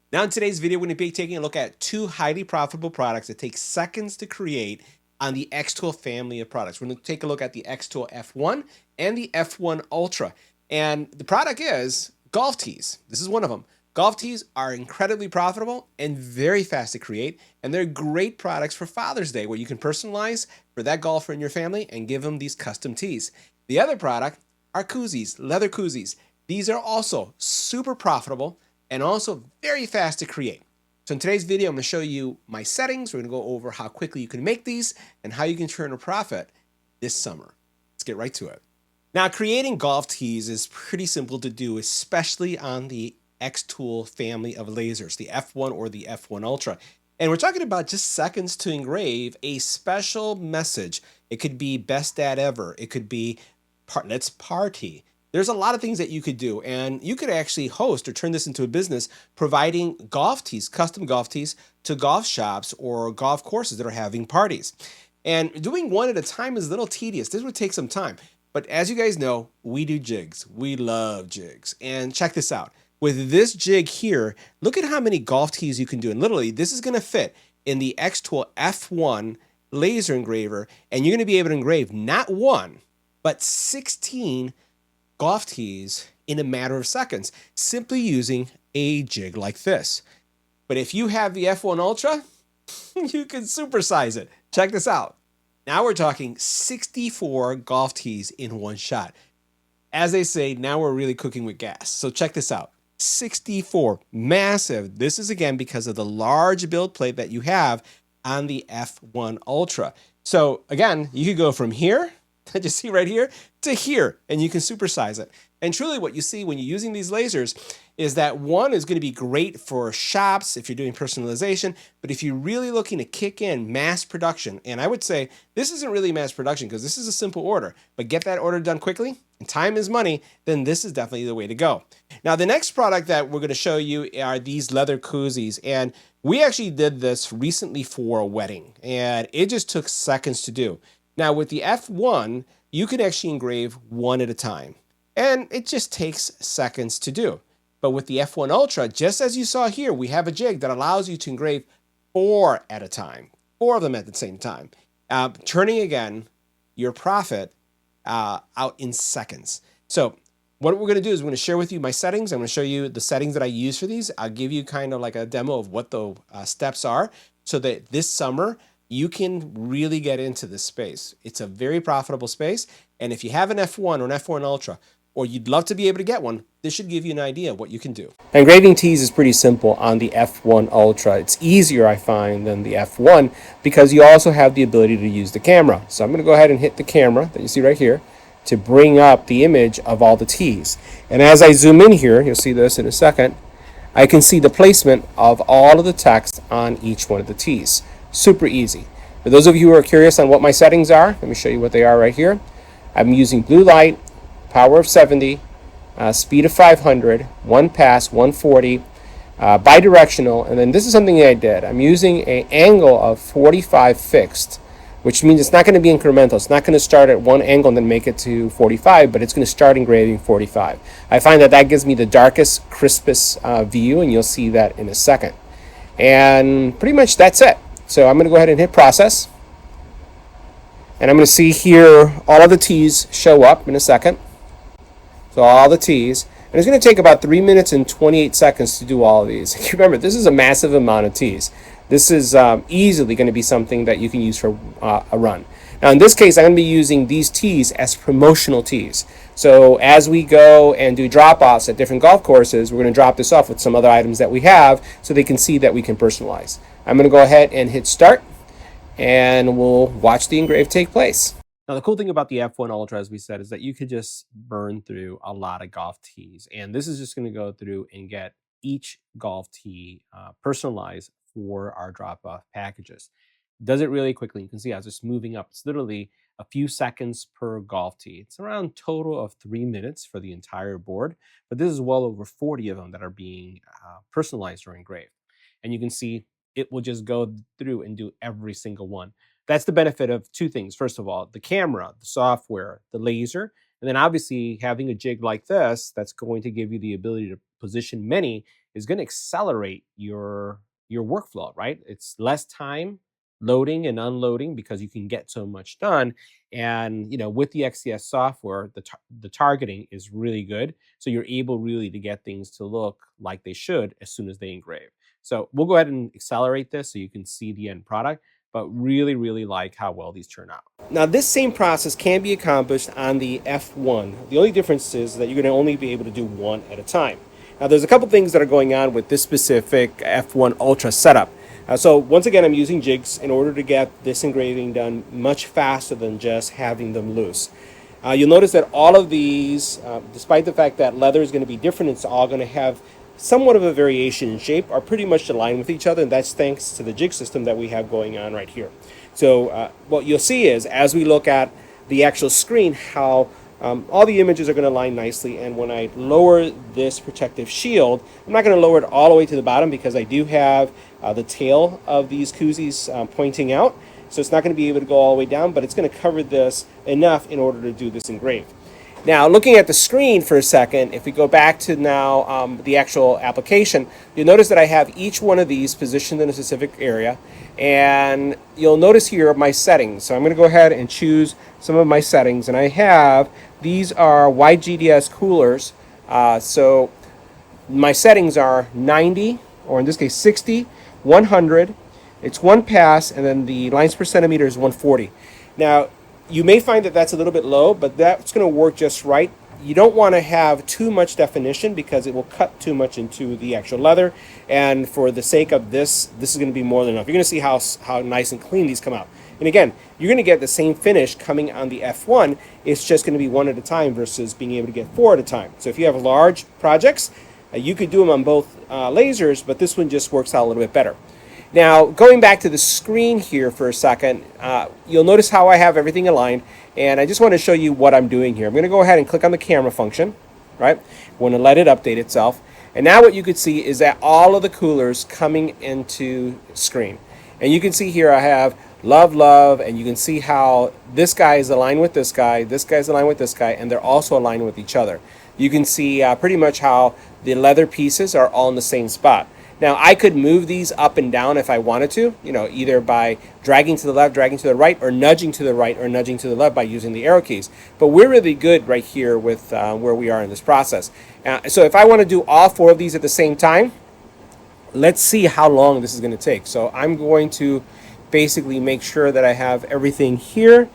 Now in today's video, we're going to be taking a look at two highly profitable products that take seconds to create on the xTool family of products. We're going to take a look at the xTool F1 and the F1 Ultra. And the product is golf tees. This is one of them. Golf tees are incredibly profitable and very fast to create, and they're great products for Father's Day where you can personalize for that golfer in your family and give them these custom tees. The other product are koozies, leather koozies. These are also super profitable and also very fast to create. So in today's video, I'm going to show you my settings. We're going to go over how quickly you can make these and how you can turn a profit this summer. Let's get right to it. Now, creating golf tees is pretty simple to do, especially on the xTool family of lasers, the F1 or the F1 Ultra. And we're talking about just seconds to engrave a special message. It could be best dad ever. It could be let's party. There's a lot of things that you could do, and you could actually host or turn this into a business providing golf tees, custom golf tees to golf shops or golf courses that are having parties. And doing one at a time is a little tedious. This would take some time. But as you guys know, we do jigs. We love jigs. And check this out. With this jig here, look at how many golf tees you can do. And literally, this is going to fit in the xTool F1 laser engraver, and you're going to be able to engrave not one, but 16 golf tees in a matter of seconds, simply using a jig like this. But if you have the F1 Ultra, you can supersize it. Check this out. Now we're talking 64 golf tees in one shot. As they say, now we're really cooking with gas. So check this out. 64, massive. This is again because of the large build plate that you have on the F1 Ultra. So again, you could go from here that you see right here to here, and you can supersize it. And truly what you see when you're using these lasers is that one is going to be great for shops if you're doing personalization, but if you're really looking to kick in mass production, and I would say this isn't really mass production because this is a simple order, but get that order done quickly, and time is money, then this is definitely the way to go. Now the next product that we're going to show you are these leather koozies, and we actually did this recently for a wedding, and it just took seconds to do. Now with the F1, you can actually engrave one at a time, and it just takes seconds to do. But with the F1 Ultra, just as you saw here, we have a jig that allows you to engrave 4 at a time, 4 of them at the same time, turning again your profit out in seconds. So what we're going to do is we're going to share with you my settings. I'm going to show you the settings that I use for these. I'll give you kind of like a demo of what the steps are so that this summer you can really get into this space. It's a very profitable space. And if you have an F1 or an F1 Ultra, or you'd love to be able to get one, this should give you an idea of what you can do. Engraving tees is pretty simple on the F1 Ultra. It's easier, I find, than the F1 because you also have the ability to use the camera. So I'm going to go ahead and hit the camera that you see right here to bring up the image of all the tees. And as I zoom in here, you'll see this in a second, I can see the placement of all of the text on each one of the tees. Super easy. For those of you who are curious on what my settings are, let me show you what they are right here. I'm using blue light, power of 70, speed of 500, one pass, 140, bidirectional, and then this is something that I did. I'm using an angle of 45 fixed, which means it's not going to be incremental. It's not going to start at one angle and then make it to 45, but it's going to start engraving 45. I find that that gives me the darkest, crispest view, and you'll see that in a second. And pretty much that's it. So I'm going to go ahead and hit process. And I'm going to see here all of the tees show up in a second. So all the tees. And it's going to take about 3 minutes and 28 seconds to do all of these. Remember, this is a massive amount of tees. This is easily going to be something that you can use for a run. Now in this case, I'm going to be using these tees as promotional tees. So as we go and do drop-offs at different golf courses, we're going to drop this off with some other items that we have so they can see that we can personalize. I'm going to go ahead and hit start, and we'll watch the engrave take place. Now, the cool thing about the F1 Ultra, as we said, is that you could just burn through a lot of golf tees. And this is just going to go through and get each golf tee personalized for our drop-off packages. Does it really quickly. You can see how it's just moving up. It's literally a few seconds per golf tee. It's around total of 3 minutes for the entire board, but this is well over 40 of them that are being personalized or engraved. And you can see it will just go through and do every single one. That's the benefit of two things. First of all, the camera, the software, the laser, and then obviously having a jig like this that's going to give you the ability to position many is going to accelerate your workflow, right? It's less time loading and unloading because you can get so much done. And with the XCS software, the targeting is really good, so you're able really to get things to look like they should as soon as they engrave. So we'll go ahead and accelerate this so you can see the end product, but really like how well these turn out. Now, this same process can be accomplished on the F1. The only difference is that you're going to only be able to do one at a time. Now, there's a couple things that are going on with this specific F1 Ultra setup. So once again, I'm using jigs in order to get this engraving done much faster than just having them loose. You'll notice that all of these, despite the fact that leather is going to be different, it's all going to have somewhat of a variation in shape, are pretty much aligned with each other, and that's thanks to the jig system that we have going on right here. So what you'll see is, as we look at the actual screen, how all the images are going to align nicely, and when I lower this protective shield, I'm not going to lower it all the way to the bottom because I do have the tail of these koozies pointing out, so it's not going to be able to go all the way down, but it's going to cover this enough in order to do this engrave. Now, looking at the screen for a second, if we go back to now the actual application, you'll notice that I have each one of these positioned in a specific area, and you'll notice here my settings. So I'm going to go ahead and choose some of my settings, and I have, these are YGDS coolers. So my settings are 90, or in this case 60, 100, it's one pass, and then the lines per centimeter is 140. Now, you may find that that's a little bit low, but that's going to work just right. You don't want to have too much definition because it will cut too much into the actual leather. And for the sake of this is going to be more than enough. You're going to see how nice and clean these come out. And again, you're going to get the same finish coming on the F1. It's just going to be one at a time versus being able to get four at a time. So if you have large projects, you could do them on both lasers, but this one just works out a little bit better. Now, going back to the screen here for a second, you'll notice how I have everything aligned, and I just want to show you what I'm doing here. I'm going to go ahead and click on the camera function, right? I want to let it update itself. And now what you can see is that all of the coolers coming into screen. And you can see here I have love, and you can see how this guy is aligned with this guy is aligned with this guy, and they're also aligned with each other. You can see pretty much how the leather pieces are all in the same spot. Now, I could move these up and down if I wanted to, either by dragging to the left, dragging to the right, or nudging to the right or nudging to the left by using the arrow keys. But we're really good right here with where we are in this process. So if I want to do all four of these at the same time, let's see how long this is going to take. So I'm going to basically make sure that I have everything here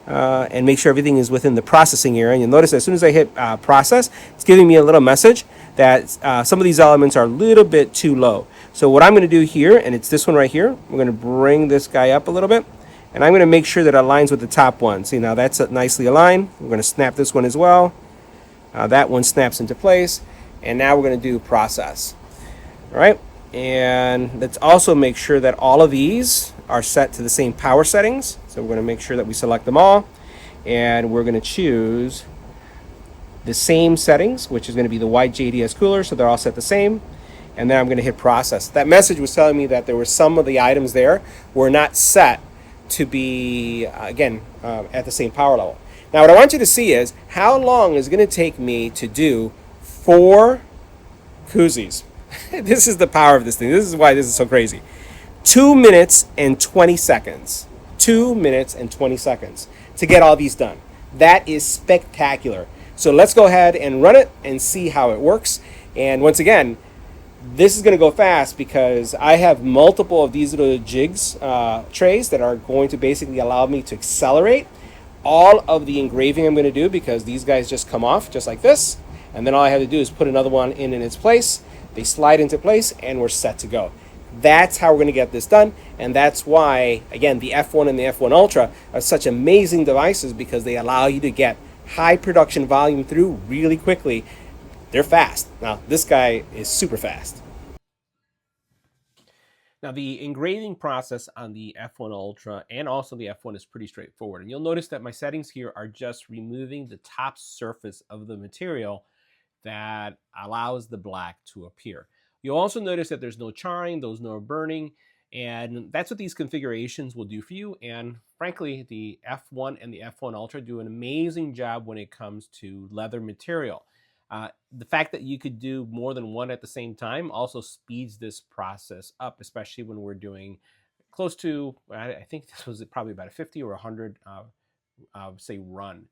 and make sure everything is within the processing area. And you'll notice as soon as I hit process, it's giving me a little message that some of these elements are a little bit too low. So what I'm going to do here, and it's this one right here, I'm going to bring this guy up a little bit, and I'm going to make sure that it aligns with the top one. See, now that's nicely aligned. We're going to snap this one as well. That one snaps into place, and now we're going to do process. All right, and let's also make sure that all of these are set to the same power settings. So we're going to make sure that we select them all, and we're going to choose the same settings, which is going to be the white JDS cooler, so they're all set the same. And then I'm going to hit process. That message was telling me that there were some of the items there were not set to be, again, at the same power level. Now, what I want you to see is how long is it going to take me to do 4 koozies. This is the power of this thing. This is why this is so crazy. 2 minutes and 20 seconds. 2 minutes and 20 seconds to get all these done. That is spectacular. So let's go ahead and run it and see how it works. And once again, this is going to go fast because I have multiple of these little jigs trays that are going to basically allow me to accelerate all of the engraving I'm going to do, because these guys just come off just like this. And then all I have to do is put another one in its place. They slide into place and we're set to go. That's how we're going to get this done, and that's why, again, the F1 and the F1 Ultra are such amazing devices, because they allow you to get high production volume through really quickly. They're fast. Now, this guy is super fast. Now, the engraving process on the F1 Ultra and also the F1 is pretty straightforward. And you'll notice that my settings here are just removing the top surface of the material that allows the black to appear. You'll also notice that there's no charring, there's no burning, and that's what these configurations will do for you. And frankly, the F1 and the F1 Ultra do an amazing job when it comes to leather material. The fact that you could do more than one at the same time also speeds this process up, especially when we're doing close to, I think this was probably about a 50 or 100, say, run.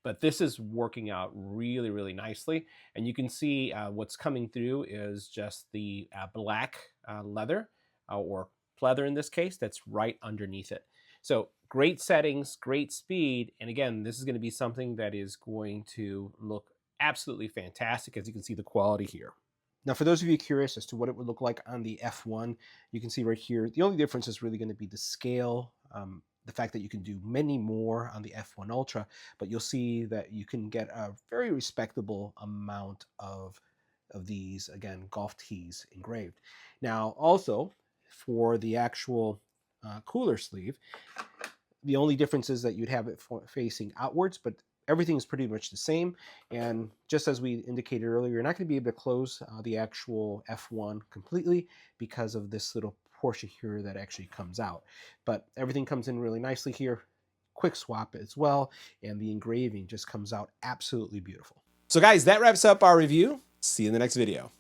But this is working out really, really nicely. And you can see what's coming through is just the black leather or pleather in this case that's right underneath it. So great settings, great speed. And again, this is going to be something that is going to look absolutely fantastic, as you can see the quality here. Now, for those of you curious as to what it would look like on the F1, you can see right here, the only difference is really going to be the scale, the fact that you can do many more on the F1 Ultra, but you'll see that you can get a very respectable amount of these, again, golf tees engraved. Now, also, for the actual cooler sleeve, the only difference is that you'd have it facing outwards, but everything is pretty much the same. And just as we indicated earlier, you're not going to be able to close the actual F1 completely because of this little portion here that actually comes out. But everything comes in really nicely here. Quick swap as well, and the engraving just comes out absolutely beautiful. So guys, that wraps up our review. See you in the next video.